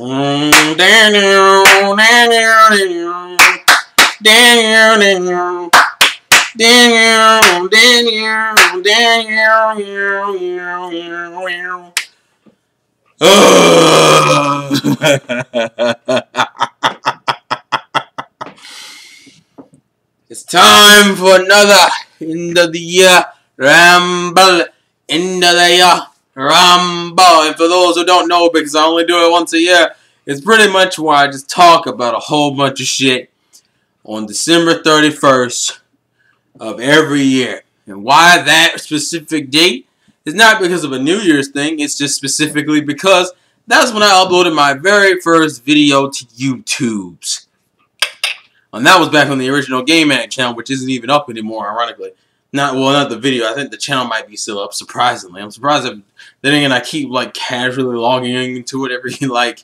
It's time for another end of the year ramble. End of the year ramble. And for those who don't know, because I only do it once a year, it's pretty much where I just talk about a whole bunch of shit on December 31st of every year. And why that specific date is not because of a New Year's thing. It's just specifically because that's when I uploaded my very first video to YouTube's. And that was back on the original Game Addict channel, which isn't even up anymore, ironically. Not the video. I think the channel might be still up, surprisingly. I'm surprised if, then again, I keep, like, casually logging into it every, like,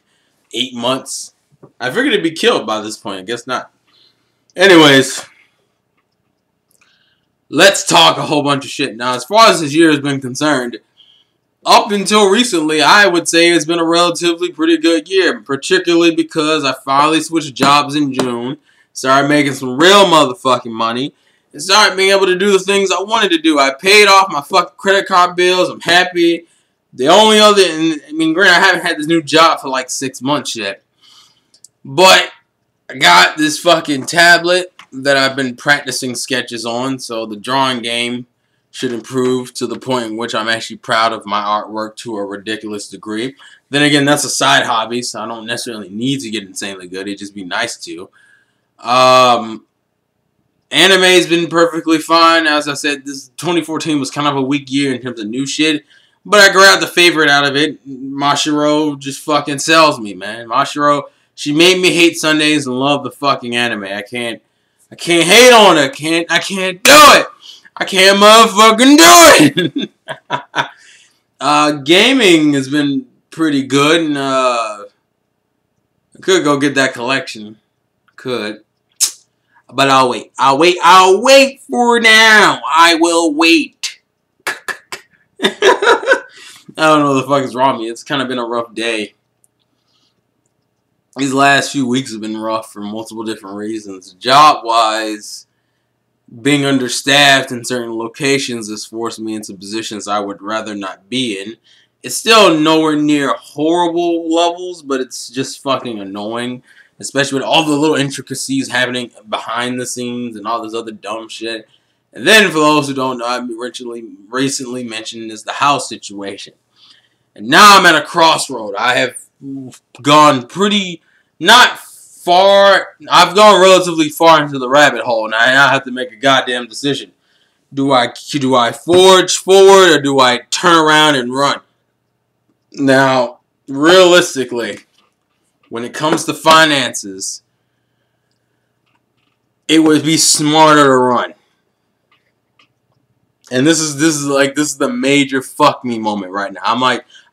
8 months. I figured it'd be killed by this point. I guess not. Anyways, let's talk a whole bunch of shit. Now, as far as this year has been concerned, up until recently, I would say it's been a relatively pretty good year, particularly because I finally switched jobs in June, started making some real motherfucking money, and started being able to do the things I wanted to do. I paid off my fucking credit card bills. I'm happy. The only other, I mean, granted, I haven't had this new job for like 6 months yet, but I got this fucking tablet that I've been practicing sketches on, so the drawing game should improve to the point in which I'm actually proud of my artwork to a ridiculous degree. Then again, that's a side hobby, so I don't necessarily need to get insanely good. It'd just be nice to. Anime's been perfectly fine. As I said, this 2014 was kind of a weak year in terms of new shit, but I grabbed the favorite out of it. Mashiro just fucking sells me, man. Mashiro, she made me hate Sundays and love the fucking anime. I can't hate on her. I can't do it. I can't motherfucking do it. Gaming has been pretty good, and I could go get that collection. Could. But I'll wait. I'll wait for now. I will wait. I don't know what the fuck is wrong with me. It's kind of been a rough day. These last few weeks have been rough for multiple different reasons. Job-wise, being understaffed in certain locations has forced me into positions I would rather not be in. It's still nowhere near horrible levels, but it's just fucking annoying. Especially with all the little intricacies happening behind the scenes and all this other dumb shit. And then, for those who don't know, I recently mentioned is the house situation. And now I'm at a crossroad. I have gone pretty, not far, I've gone relatively far into the rabbit hole. And I now have to make a goddamn decision. Do I forge forward or do I turn around and run? Now, realistically, when it comes to finances, it would be smarter to run. And this is the major fuck me moment right now.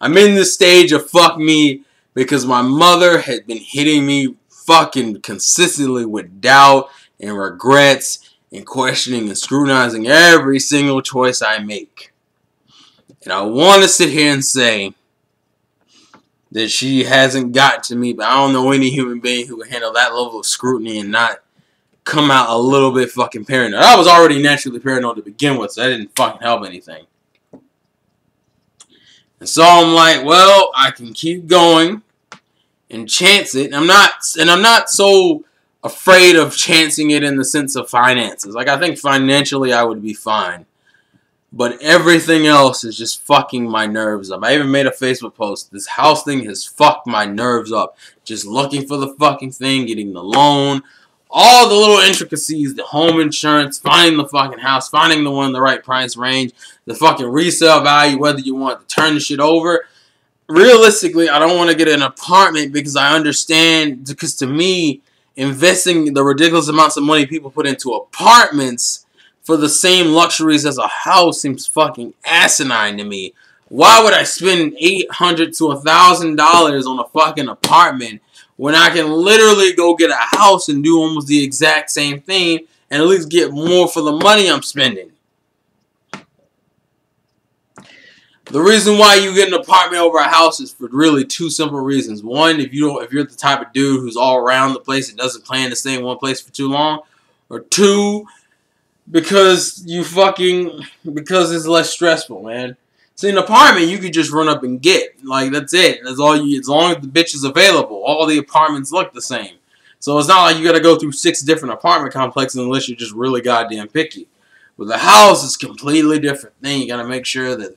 I'm in this stage of fuck me because my mother had been hitting me fucking consistently with doubt and regrets and questioning and scrutinizing every single choice I make. And I want to sit here and say that she hasn't got to me, but I don't know any human being who would handle that level of scrutiny and not come out a little bit fucking paranoid. I was already naturally paranoid to begin with, so that didn't fucking help anything. And so I'm like, well, I can keep going and chance it. And I'm not so afraid of chancing it in the sense of finances. Like, I think financially I would be fine. But everything else is just fucking my nerves up. I even made a Facebook post. This house thing has fucked my nerves up. Just looking for the fucking thing, getting the loan, all the little intricacies, the home insurance, finding the fucking house, finding the one in the right price range, the fucking resale value, whether you want to turn the shit over. Realistically, I don't want to get an apartment because I understand, because to me, investing the ridiculous amounts of money people put into apartments for the same luxuries as a house seems fucking asinine to me. Why would I spend $800 to $1,000 on a fucking apartment when I can literally go get a house and do almost the exact same thing and at least get more for the money I'm spending? The reason why you get an apartment over a house is for really two simple reasons. One, if you're the type of dude who's all around the place and doesn't plan to stay in one place for too long. Or two, because it's less stressful, man. See, an apartment you could just run up and get. Like, that's it. That's all you. As long as the bitch is available, all the apartments look the same. So it's not like you got to go through 6 different apartment complexes unless you're just really goddamn picky. With a house, it's a completely different thing. You got to make sure that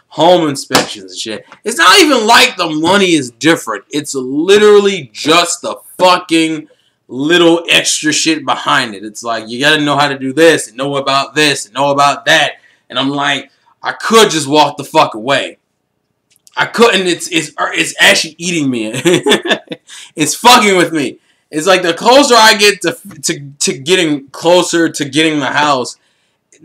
home inspections and shit. It's not even like the money is different. It's literally just the fucking little extra shit behind it. It's like, you got to know how to do this and know about this and know about that. And I'm like, I could just walk the fuck away. I couldn't. It's actually eating me. It's fucking with me. It's like the closer I get to getting closer to getting the house,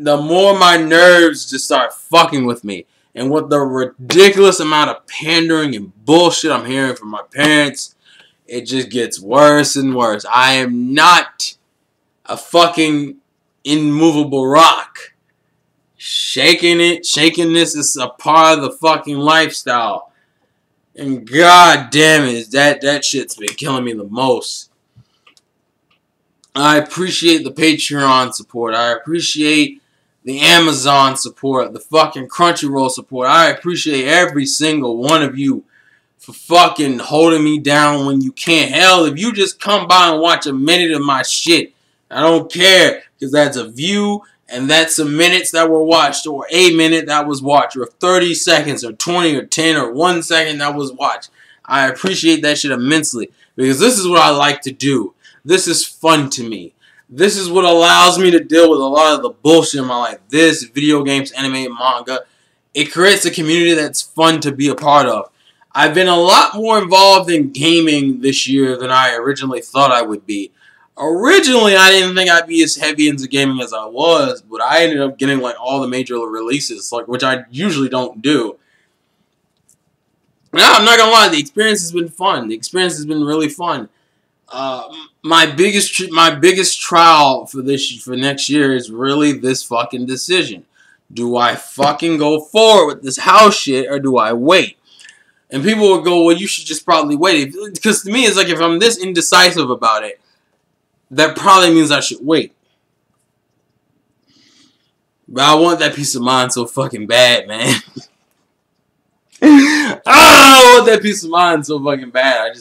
the more my nerves just start fucking with me. And with the ridiculous amount of pandering and bullshit I'm hearing from my parents, it just gets worse and worse. I am not a fucking immovable rock. Shaking this is a part of the fucking lifestyle. And god damn it, that shit's been killing me the most. I appreciate the Patreon support. I appreciate the Amazon support. The fucking Crunchyroll support. I appreciate every single one of you for fucking holding me down when you can't. Hell, if you just come by and watch a minute of my shit, I don't care. Because that's a view. And that's some minutes that were watched, or a minute that was watched, or 30 seconds, or 20, or 10, or 1 second that was watched. I appreciate that shit immensely, because this is what I like to do. This is fun to me. This is what allows me to deal with a lot of the bullshit in my life. This, video games, anime, manga. It creates a community that's fun to be a part of. I've been a lot more involved in gaming this year than I originally thought I would be. Originally, I didn't think I'd be as heavy into gaming as I was, but I ended up getting like all the major releases, like which I usually don't do. Now, I'm not gonna lie, the experience has been fun. The experience has been really fun. My biggest trial for next year is really this fucking decision. Do I fucking go forward with this house shit, or do I wait? And people will go, well, you should just probably wait. Because to me, it's like, if I'm this indecisive about it, that probably means I should wait. But I want that peace of mind so fucking bad, man. I want that peace of mind so fucking bad.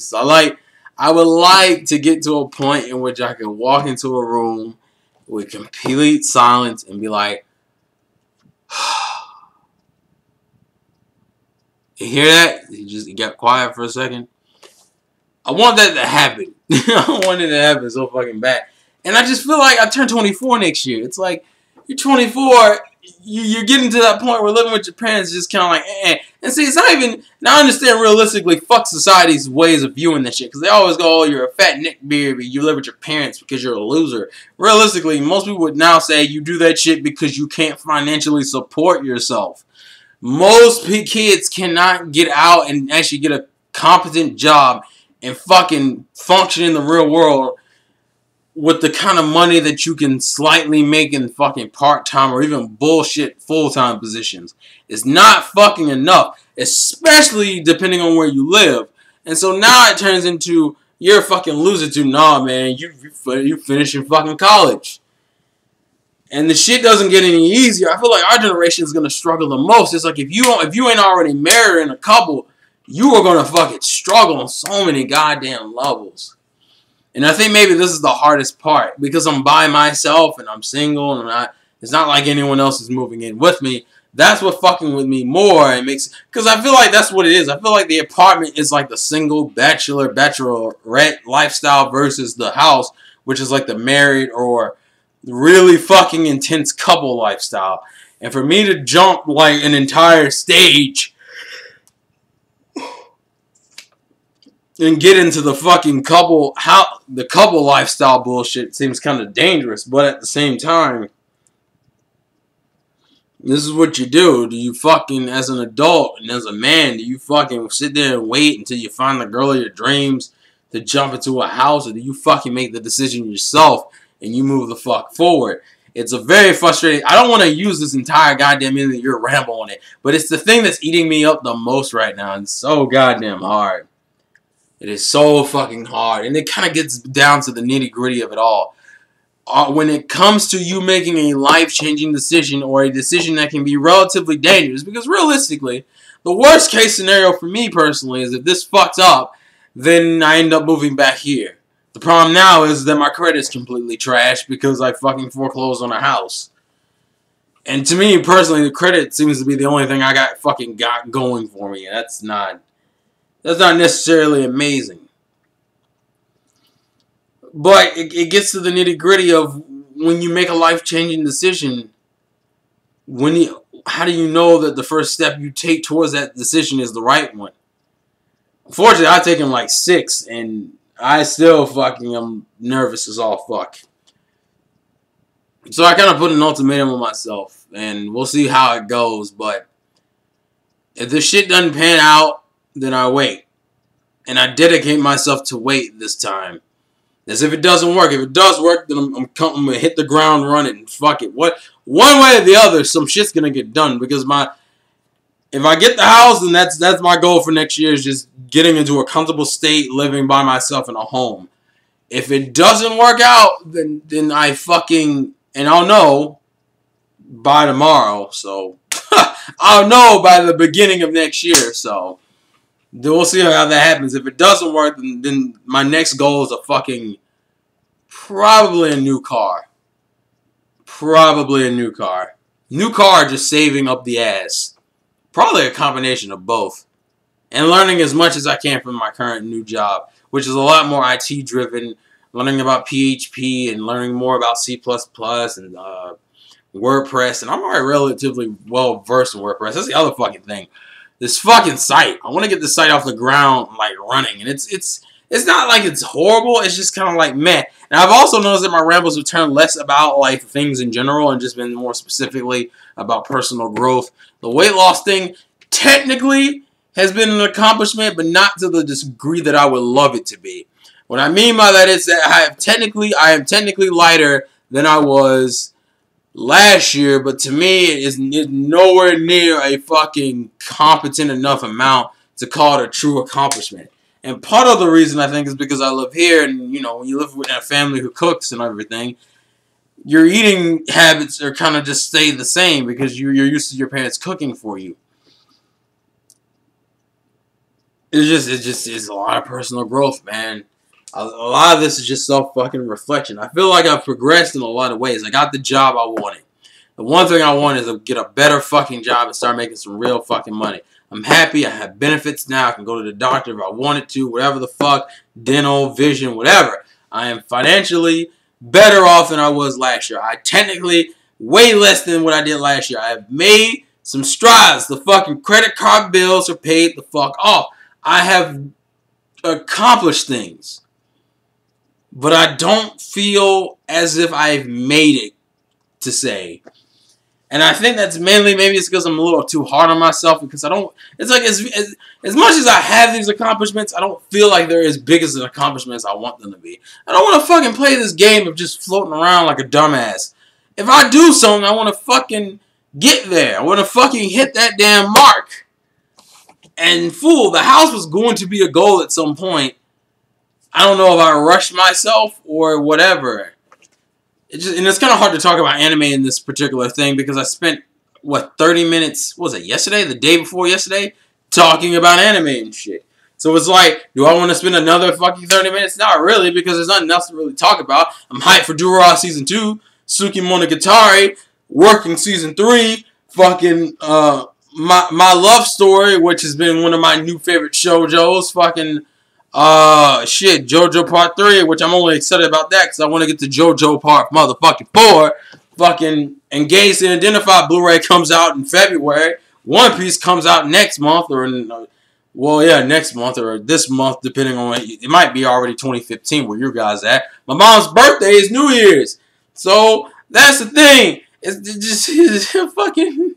I would like to get to a point in which I can walk into a room with complete silence and be like, you hear that? You got quiet for a second. I want that to happen. I want it to happen so fucking bad. And I just feel like I turn 24 next year. It's like, you're 24, you're getting to that point where living with your parents is just kind of like, eh. And see, it's not even, now I understand realistically, fuck society's ways of viewing this shit. Because they always go, oh, you're a fat neckbeard, but you live with your parents because you're a loser. Realistically, most people would now say you do that shit because you can't financially support yourself. Most kids cannot get out and actually get a competent job and fucking function in the real world with the kind of money that you can slightly make in fucking part-time or even bullshit full-time positions. It's not fucking enough, especially depending on where you live. And so now it turns into, you're a fucking loser to, nah, man, you finishing fucking college. And the shit doesn't get any easier. I feel like our generation is gonna struggle the most. It's like, if you ain't already married in a couple, you are going to fucking struggle on so many goddamn levels. And I think maybe this is the hardest part. Because I'm by myself and I'm single and it's not like anyone else is moving in with me. That's what fucking with me more. And makes, because I feel like that's what it is. I feel like the apartment is like the single bachelorette lifestyle versus the house, which is like the married or really fucking intense couple lifestyle. And for me to jump like an entire stage and get into the fucking couple lifestyle bullshit seems kind of dangerous, but at the same time, this is what you do. Do you fucking, as an adult and as a man, do you fucking sit there and wait until you find the girl of your dreams to jump into a house, or do you fucking make the decision yourself and you move the fuck forward? It's a very frustrating. I don't want to use this entire goddamn minute Year Ramble on it, but it's the thing that's eating me up the most right now. It's so goddamn hard. It is so fucking hard, and it kind of gets down to the nitty gritty of it all. When it comes to you making a life-changing decision or a decision that can be relatively dangerous, because realistically, the worst case scenario for me personally is if this fucks up, then I end up moving back here. The problem now is that my credit's completely trashed because I fucking foreclosed on a house. And to me personally, the credit seems to be the only thing I got going for me. That's not necessarily amazing. But it gets to the nitty gritty of when you make a life-changing decision, how do you know that the first step you take towards that decision is the right one? Unfortunately, I've taken like 6, and I still fucking am nervous as all fuck. So I kind of put an ultimatum on myself, and we'll see how it goes. But if this shit doesn't pan out, then I wait. And I dedicate myself to wait this time. As if it doesn't work. If it does work, then I'm going to hit the ground running. Fuck it. One way or the other, some shit's going to get done. Because if I get the house, then that's my goal for next year, is just getting into a comfortable state, living by myself in a home. If it doesn't work out, then I fucking... And I'll know by tomorrow. So, I'll know by the beginning of next year. So... we'll see how that happens. If it doesn't work, then my next goal is probably a new car. Probably a new car. New car, just saving up the ass. Probably a combination of both. And learning as much as I can from my current new job, which is a lot more IT driven. Learning about PHP and learning more about C++ and WordPress. And I'm already relatively well versed in WordPress. That's the other fucking thing. This fucking site. I want to get the site off the ground, like, running. And it's not like it's horrible. It's just kind of like, meh. And I've also noticed that my rambles have turned less about, like, things in general and just been more specifically about personal growth. The weight loss thing technically has been an accomplishment, but not to the degree that I would love it to be. What I mean by that is that I am technically lighter than I was last year, but to me, it is nowhere near a fucking competent enough amount to call it a true accomplishment. And part of the reason, I think, is because I live here, and, you know, when you live with a family who cooks and everything, your eating habits are kind of just stay the same because you're used to your parents cooking for you. It just is a lot of personal growth, man. A lot of this is just self-fucking reflection. I feel like I've progressed in a lot of ways. I got the job I wanted. The one thing I want is to get a better fucking job and start making some real fucking money. I'm happy. I have benefits now. I can go to the doctor if I wanted to. Whatever the fuck. Dental, vision, whatever. I am financially better off than I was last year. I technically way less than what I did last year. I have made some strides. The fucking credit card bills are paid the fuck off. I have accomplished things. But I don't feel as if I've made it, to say. And I think that's mainly, maybe it's because I'm a little too hard on myself, because I don't, it's like, as much as I have these accomplishments, I don't feel like they're as big as an accomplishment as I want them to be. I don't want to fucking play this game of just floating around like a dumbass. If I do something, I want to fucking get there. I want to fucking hit that damn mark. And fool, the house was going to be a goal at some point. I don't know if I rushed myself or whatever. And it's kind of hard to talk about anime in this particular thing because I spent, what, 30 minutes, what was it, yesterday? The day before yesterday? Talking about anime and shit. So it's like, do I want to spend another fucking 30 minutes? Not really, because there's nothing else to really talk about. I'm hyped for Durara Season 2, Tsuki Monogatari, working Season 3, fucking, my love story, which has been one of my new favorite shoujos, fucking, shit, JoJo Part 3, which I'm only excited about that because I want to get to JoJo Part motherfucking 4. Fucking Engaged and Identified Blu-ray comes out in February. One Piece comes out next month, or well, yeah, next month or this month, depending on it might be already 2015 where you guys at. My mom's birthday is New Year's, so that's the thing. It's fucking.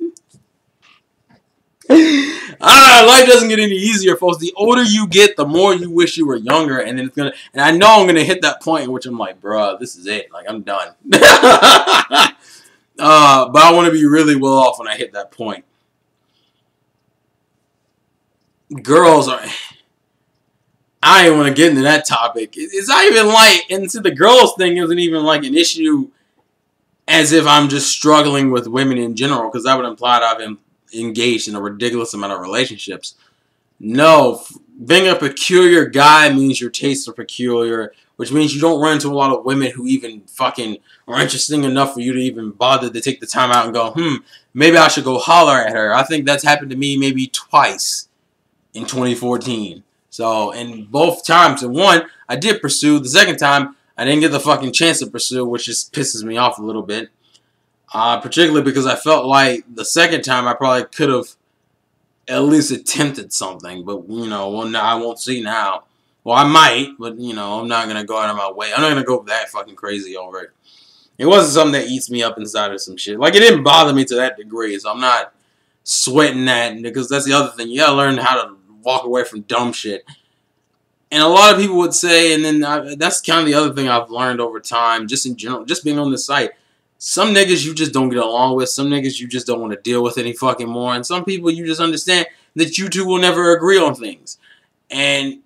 Life doesn't get any easier, folks. The older you get, the more you wish you were younger, and then and I know I'm gonna hit that point in which I'm like, bruh, this is it. Like, I'm done. But I want to be really well off when I hit that point. Girls are... I ain't want to get into that topic. It's not even like... And see, the girls thing isn't even like an issue as if I'm just struggling with women in general, because that would imply that I've been engaged in a ridiculous amount of relationships. No, being a peculiar guy means your tastes are peculiar, which means you don't run into a lot of women who even fucking are interesting enough for you to even bother to take the time out and go, maybe I should go holler at her. I think that's happened to me maybe twice in 2014. So, and both times, and one, I did pursue. The second time, I didn't get the fucking chance to pursue, which just pisses me off a little bit. Particularly because I felt like the second time I probably could have at least attempted something, but, you know, well, I won't see now. Well, I might, but, you know, I'm not going to go out of my way. I'm not going to go that fucking crazy over it. It wasn't something that eats me up inside or some shit. Like, it didn't bother me to that degree, so I'm not sweating that, because that's the other thing. You gotta learn how to walk away from dumb shit. And a lot of people would say, and then that's kind of the other thing I've learned over time, just in general, just being on the site. Some niggas you just don't get along with. Some niggas you just don't want to deal with any fucking more. And some people you just understand that you two will never agree on things. And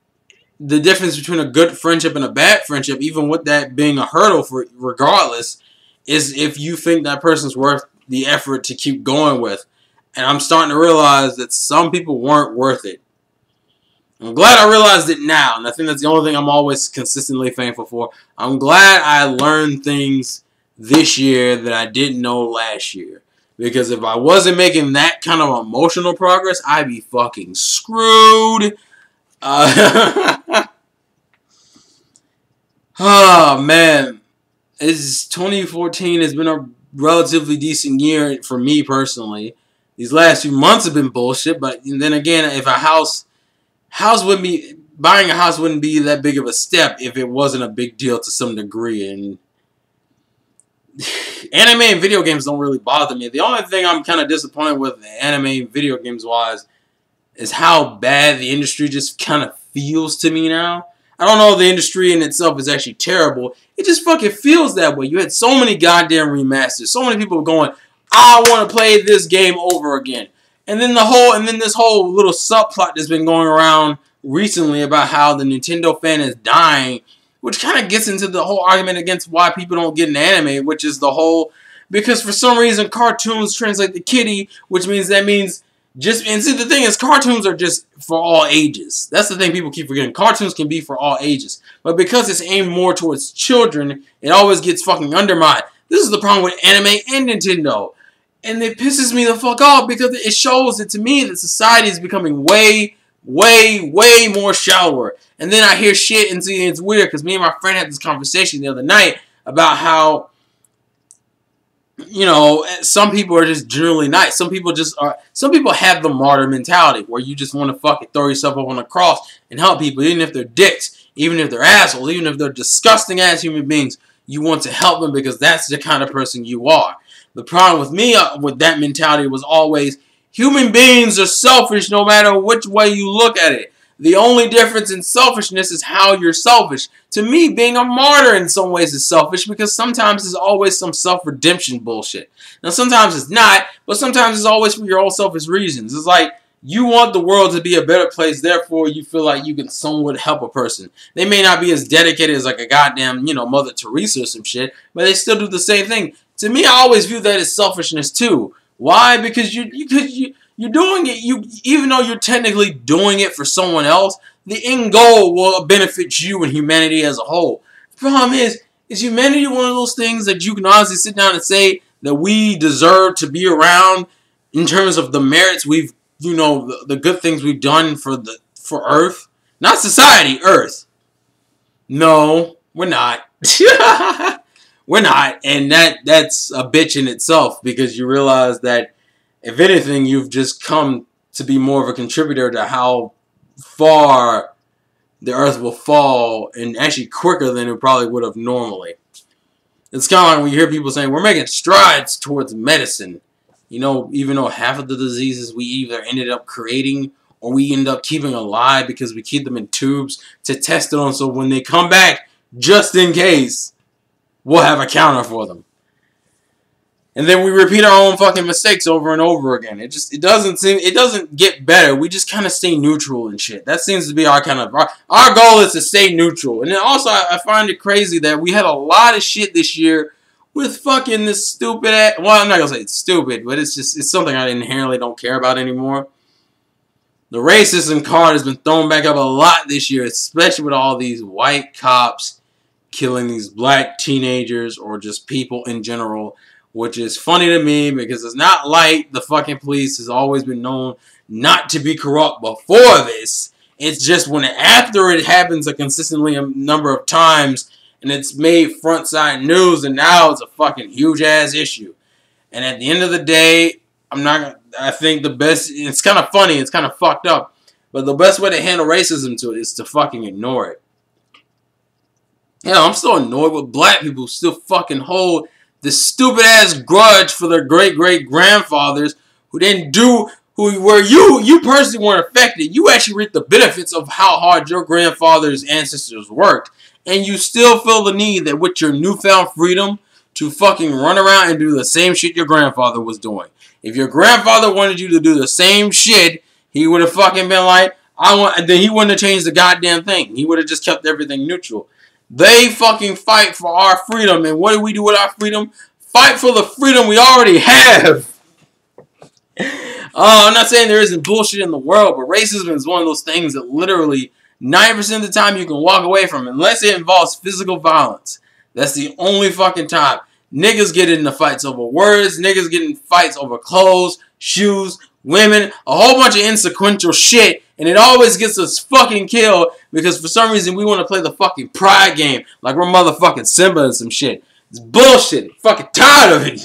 the difference between a good friendship and a bad friendship, even with that being a hurdle for regardless, is if you think that person's worth the effort to keep going with. And I'm starting to realize that some people weren't worth it. I'm glad I realized it now. And I think that's the only thing I'm always consistently thankful for. I'm glad I learned things this year that I didn't know last year. Because if I wasn't making that kind of emotional progress, I'd be fucking screwed. Oh, man. 2014 has been a relatively decent year for me personally. These last few months have been bullshit, but then again, if buying a house wouldn't be that big of a step if it wasn't a big deal to some degree. And anime and video games don't really bother me. The only thing I'm kind of disappointed with anime and video games wise is how bad the industry just kind of feels to me now. I don't know if the industry in itself is actually terrible. It just fucking feels that way. You had so many goddamn remasters. So many people going, I want to play this game over again. And then this whole little subplot that's been going around recently about how the Nintendo fan is dying, which kind of gets into the whole argument against why people don't get an anime, which is the whole, because for some reason cartoons translate to kiddie, which means and see, the thing is, cartoons are just for all ages. That's the thing people keep forgetting. Cartoons can be for all ages. But because it's aimed more towards children, it always gets fucking undermined. This is the problem with anime and Nintendo. And it pisses me the fuck off because it shows that to me that society is becoming way, way, way more shallower. And then I hear shit and see it's weird because me and my friend had this conversation the other night about how, you know, some people are just generally nice. Some people have the martyr mentality where you just want to fucking throw yourself up on a cross and help people, even if they're dicks, even if they're assholes, even if they're disgusting ass human beings. You want to help them because that's the kind of person you are. The problem with me with that mentality was always human beings are selfish no matter which way you look at it. The only difference in selfishness is how you're selfish. To me, being a martyr in some ways is selfish because sometimes there's always some self-redemption bullshit. Now, sometimes it's not, but sometimes it's always for your own selfish reasons. It's like you want the world to be a better place, therefore you feel like you can somewhat help a person. They may not be as dedicated as like a goddamn, you know, Mother Teresa or some shit, but they still do the same thing. To me, I always view that as selfishness too. Why? Because you're doing it, even though you're technically doing it for someone else, the end goal will benefit you and humanity as a whole. The problem is humanity one of those things that you can honestly sit down and say that we deserve to be around in terms of the merits we've, you know, the good things we've done for Earth? Not society, Earth. No, we're not. We're not, and that's a bitch in itself because you realize that, if anything, you've just come to be more of a contributor to how far the Earth will fall, and actually quicker than it probably would have normally. It's kind of like when you hear people saying, we're making strides towards medicine. You know, even though half of the diseases we either ended up creating or we end up keeping alive because we keep them in tubes to test it on so when they come back, just in case, we'll have a counter for them. And then we repeat our own fucking mistakes over and over again. It doesn't get better. We just kind of stay neutral and shit. That seems to be our kind of, our goal is to stay neutral. And then also, I find it crazy that we had a lot of shit this year with fucking this stupid ass, well, I'm not gonna say it's stupid, but it's something I inherently don't care about anymore. The racism card has been thrown back up a lot this year, especially with all these white cops killing these black teenagers or just people in general. Which is funny to me because it's not like the fucking police has always been known not to be corrupt before this. It's just when after it happens a consistently number of times and it's made front side news and now it's a fucking huge ass issue. And at the end of the day, I think the best, it's kind of funny, it's kind of fucked up, but the best way to handle racism to it is to fucking ignore it. Yeah, I'm still annoyed with black people who still fucking hold this stupid ass grudge for their great great grandfathers who didn't do you personally weren't affected. You actually reaped the benefits of how hard your grandfather's ancestors worked, and you still feel the need that with your newfound freedom to fucking run around and do the same shit your grandfather was doing. If your grandfather wanted you to do the same shit, he would have fucking been like, then he wouldn't have changed the goddamn thing. He would have just kept everything neutral. They fucking fight for our freedom. And what do we do with our freedom? Fight for the freedom we already have. I'm not saying there isn't bullshit in the world, but racism is one of those things that literally 90% of the time you can walk away from unless it involves physical violence. That's the only fucking time. Niggas get into fights over words. Niggas get in fights over clothes, shoes, women, a whole bunch of inconsequential shit. And it always gets us fucking killed because for some reason we want to play the fucking pride game like we're motherfucking Simba and some shit. It's bullshit. I'm fucking tired of it.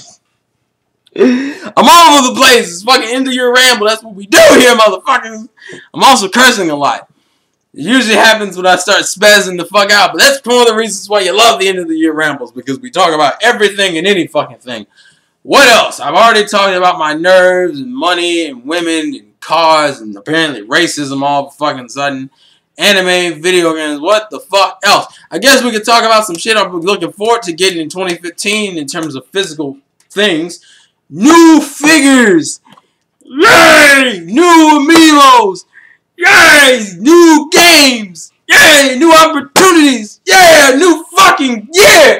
I'm all over the place. It's fucking end of Year Ramble. That's what we do here, motherfuckers. I'm also cursing a lot. It usually happens when I start spazzing the fuck out, but that's one of the reasons why you love the end of the Year Rambles, because we talk about everything and any fucking thing. What else? I've already talked about my nerves and money and women and cars and apparently racism all of a fucking sudden. Anime, video games, what the fuck else? I guess we could talk about some shit I'm looking forward to getting in 2015 in terms of physical things. New figures! Yay! New amiibos! Yay! New games! Yay! New opportunities! Yeah! New fucking yeah!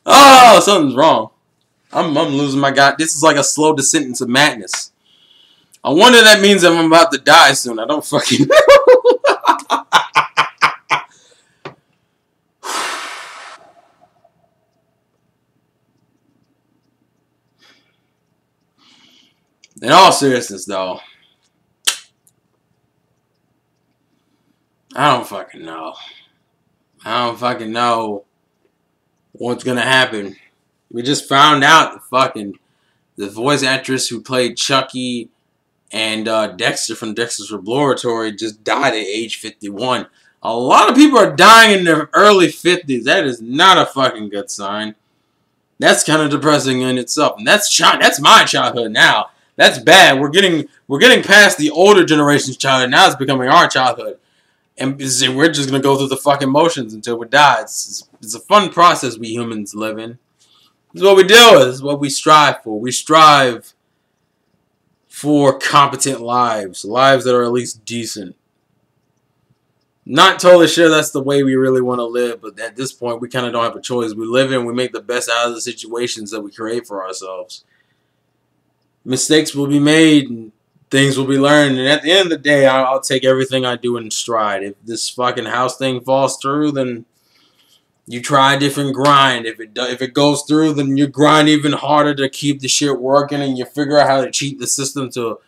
Oh, something's wrong. I'm losing my god. This is like a slow descent into madness. I wonder if that means that I'm about to die soon. I don't fucking know. In all seriousness, though, I don't fucking know. I don't fucking know what's gonna happen. We just found out the voice actress who played Chucky and Dexter from Dexter's Laboratory just died at age 51. A lot of people are dying in their early 50s. That is not a fucking good sign. That's kind of depressing in itself. And that's my childhood now. That's bad. We're getting past the older generation's childhood. Now it's becoming our childhood. And we're just going to go through the fucking motions until we die. It's a fun process we humans live in. This is what we do. This is what we strive for. We strive for competent lives. Lives that are at least decent. Not totally sure that's the way we really want to live, but at this point we kind of don't have a choice. We live in, we make the best out of the situations that we create for ourselves. Mistakes will be made and things will be learned, and at the end of the day, I'll take everything I do in stride. If this fucking house thing falls through, then you try a different grind. If it goes through, then you grind even harder to keep the shit working, and you figure out how to cheat the system to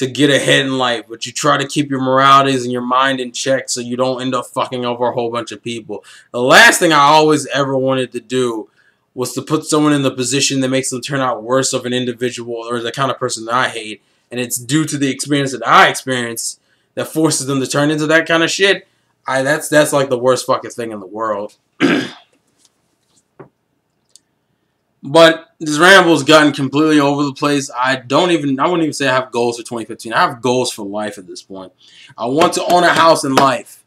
get ahead in life. But you try to keep your moralities and your mind in check so you don't end up fucking over a whole bunch of people. The last thing I always ever wanted to do was to put someone in the position that makes them turn out worse of an individual or the kind of person that I hate. And it's due to the experience that I experienced that forces them to turn into that kind of shit. That's like the worst fucking thing in the world. But this ramble's gotten completely over the place. I wouldn't even say I have goals for 2015. I have goals for life at this point. I want to own a house in life.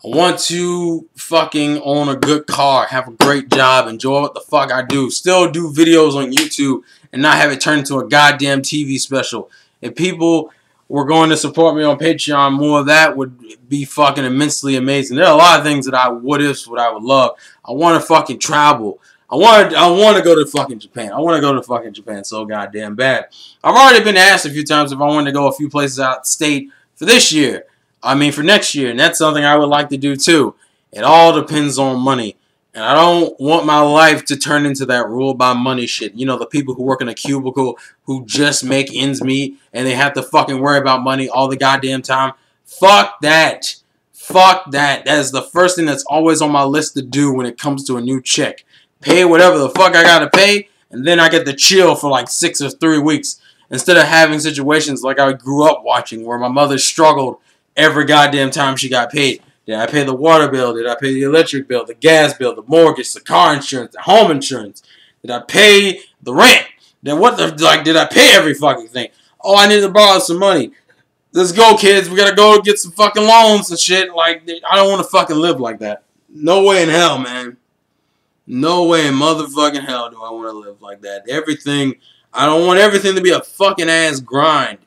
I want to fucking own a good car, have a great job, enjoy what the fuck I do, still do videos on YouTube, and not have it turn into a goddamn TV special. If people were going to support me on Patreon, more of that would be fucking immensely amazing. There are a lot of things that I would love. I want to fucking travel. I want to go to fucking Japan. I want to go to fucking Japan so goddamn bad. I've already been asked a few times if I wanted to go a few places out of state for this year. I mean, for next year, and that's something I would like to do too. It all depends on money, and I don't want my life to turn into that rule by money shit. You know, the people who work in a cubicle who just make ends meet, and they have to fucking worry about money all the goddamn time. Fuck that. Fuck that. That is the first thing that's always on my list to do when it comes to a new check. Pay whatever the fuck I gotta pay, and then I get to chill for like 6 or 3 weeks, instead of having situations like I grew up watching where my mother struggled every goddamn time she got paid. Did I pay the water bill? Did I pay the electric bill, the gas bill, the mortgage, the car insurance, the home insurance? Did I pay the rent? Then what the, like, did I pay every fucking thing? Oh, I need to borrow some money. Let's go, kids. We gotta go get some fucking loans and shit. Like, I don't want to fucking live like that. No way in hell, man. No way in motherfucking hell do I want to live like that. Everything, I don't want everything to be a fucking ass grind.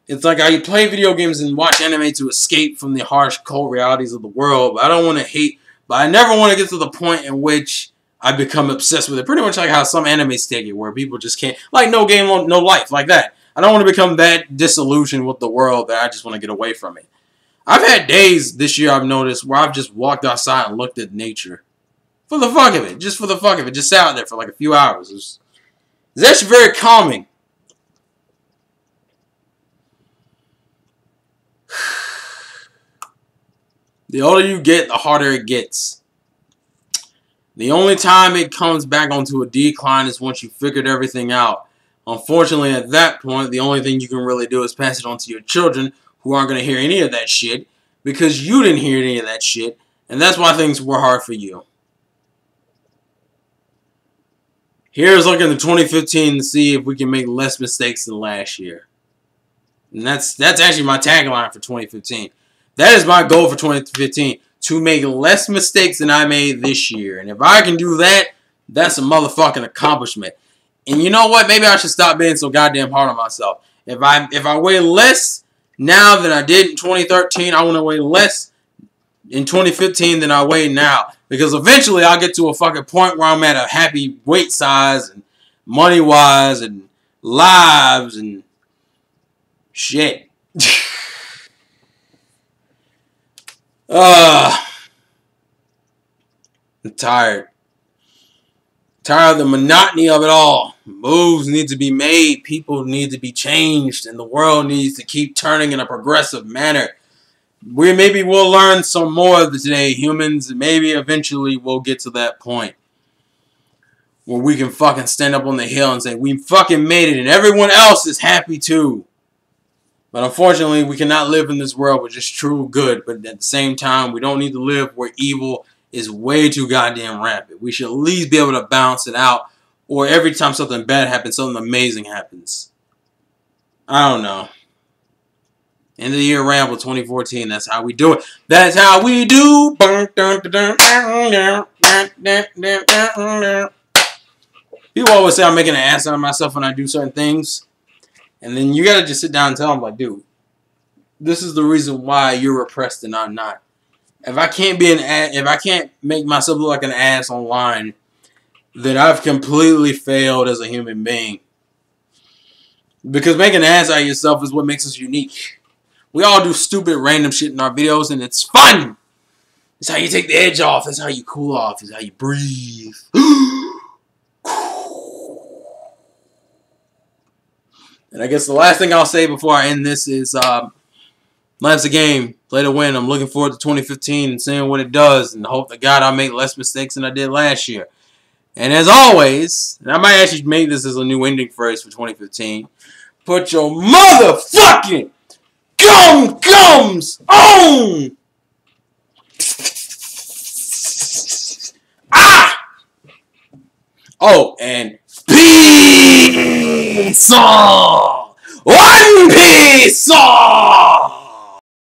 It's like I play video games and watch anime to escape from the harsh, cold realities of the world. But I don't want to hate. But I never want to get to the point in which I become obsessed with it. Pretty much like how some animes take it, where people just can't, like no game, no life, like that. I don't want to become that disillusioned with the world that I just want to get away from it. I've had days this year I've noticed where I've just walked outside and looked at nature. For the fuck of it. Just for the fuck of it. Just sat out there for like a few hours. It's actually very calming. The older you get, the harder it gets. The only time it comes back onto a decline is once you figured everything out. Unfortunately, at that point, the only thing you can really do is pass it on to your children, who aren't going to hear any of that shit, because you didn't hear any of that shit, and that's why things were hard for you. Here's looking at 2015 to see if we can make less mistakes than last year. And that's actually my tagline for 2015. That is my goal for 2015, to make less mistakes than I made this year. And if I can do that, that's a motherfucking accomplishment. And you know what? Maybe I should stop being so goddamn hard on myself. If I weigh less now than I did in 2013, I want to weigh less in 2015 than I weigh now. Because eventually I'll get to a fucking point where I'm at a happy weight size and money-wise and lives and shit. I'm tired. Tired of the monotony of it all. Moves need to be made. People need to be changed. And the world needs to keep turning in a progressive manner. Maybe we'll learn some more of today, humans. Maybe eventually we'll get to that point where we can fucking stand up on the hill and say, we fucking made it and everyone else is happy too. But unfortunately, we cannot live in this world with just true good. But at the same time, we don't need to live where evil is way too goddamn rampant. We should at least be able to balance it out. Or every time something bad happens, something amazing happens. I don't know. End of the Year Ramble 2014. That's how we do it. That's how we do. People always say I'm making an ass out of myself when I do certain things. And then you gotta just sit down and tell them, like, dude, this is the reason why you're repressed and I'm not. If I can't be an ass, if I can't make myself look like an ass online, then I've completely failed as a human being. Because making an ass out of yourself is what makes us unique. We all do stupid random shit in our videos and it's fun. It's how you take the edge off. It's how you cool off. It's how you breathe. And I guess the last thing I'll say before I end this is life's a game. Play to win. I'm looking forward to 2015 and seeing what it does and hope to God I make less mistakes than I did last year. And as always, and I might actually make this as a new ending phrase for 2015, put your motherfucking gums on! Ah! Oh, and peace! One Piece!